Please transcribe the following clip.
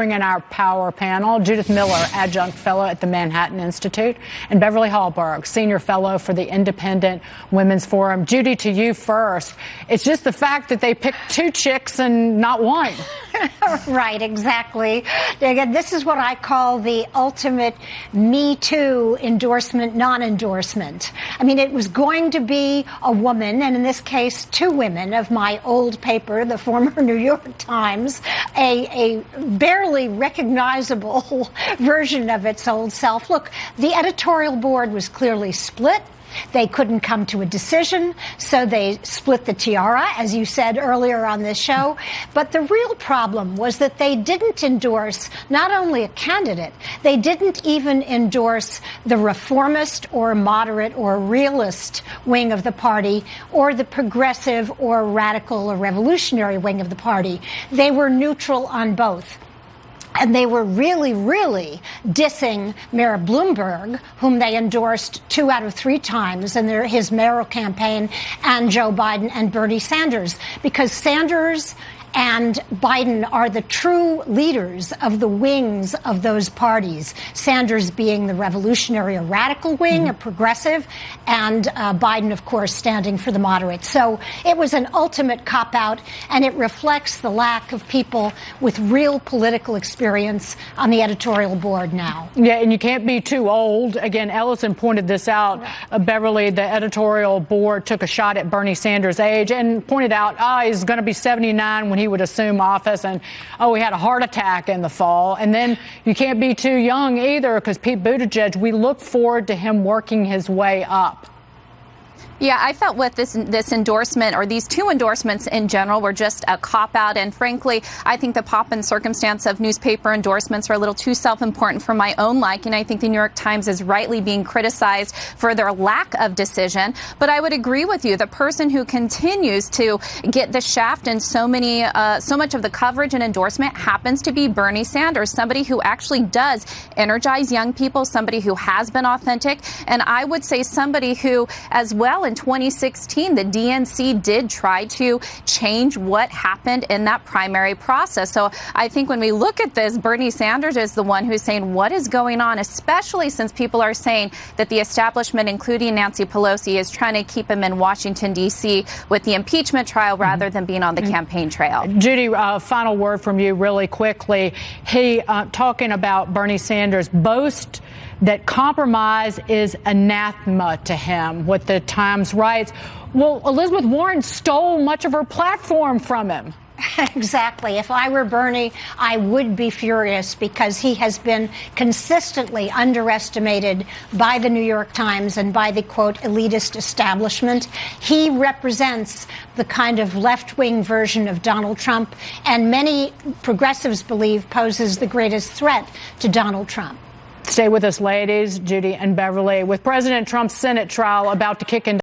In our power panel, Judith Miller, adjunct fellow at the Manhattan Institute, and Beverly Hallberg, senior fellow for the Independent Women's Forum. Judy, to you first. It's just the fact that they picked two chicks and not one. Right, exactly. Again, this is what I call the ultimate Me Too endorsement, non-endorsement. I mean, it was going to be a woman, and in this case, two women of my old paper, the former New York Times, a barely recognizable version of its old self. Look, the editorial board was clearly split. They couldn't come to a decision, so they split the tiara, as you said earlier on this show. But the real problem was that they didn't endorse not only a candidate, they didn't even endorse the reformist or moderate or realist wing of the party or the progressive or radical or revolutionary wing of the party. They were neutral on both. And they were really, really dissing Mayor Bloomberg, whom they endorsed 2 out of 3 times in his mayoral campaign, and Joe Biden and Bernie Sanders, because Sanders and Biden are the true leaders of the wings of those parties, Sanders being the revolutionary or radical wing, a progressive, and Biden, of course, standing for the moderates. So it was an ultimate cop-out, and it reflects the lack of people with real political experience on the editorial board now. Yeah, and you can't be too old. Again, Ellison pointed this out. Beverly, the editorial board took a shot at Bernie Sanders' age and pointed out, he's going to be 79 when he would assume office, and he had a heart attack in the fall. And then you can't be too young either, because Pete Buttigieg, we look forward to him working his way up. Yeah, I felt with this endorsement, or these two endorsements in general, were just a cop-out. And frankly, I think the pomp and circumstance of newspaper endorsements are a little too self-important for my own liking. I think the New York Times is rightly being criticized for their lack of decision. But I would agree with you. The person who continues to get the shaft in so much of the coverage and endorsement happens to be Bernie Sanders, somebody who actually does energize young people, somebody who has been authentic. And I would say somebody who, as well, in 2016, the DNC did try to change what happened in that primary process. So I think when we look at this, Bernie Sanders is the one who's saying what is going on, especially since people are saying that the establishment, including Nancy Pelosi, is trying to keep him in Washington, D.C. with the impeachment trial rather than being on the campaign trail. Judy, final word from you really quickly. He, talking about Bernie Sanders' boast that compromise is anathema to him, what the Times writes. Well, Elizabeth Warren stole much of her platform from him. Exactly. If I were Bernie, I would be furious, because he has been consistently underestimated by the New York Times and by the, quote, elitist establishment. He represents the kind of left-wing version of Donald Trump, and many progressives believe poses the greatest threat to Donald Trump. Stay with us, ladies, Judy and Beverly. With President Trump's Senate trial about to kick into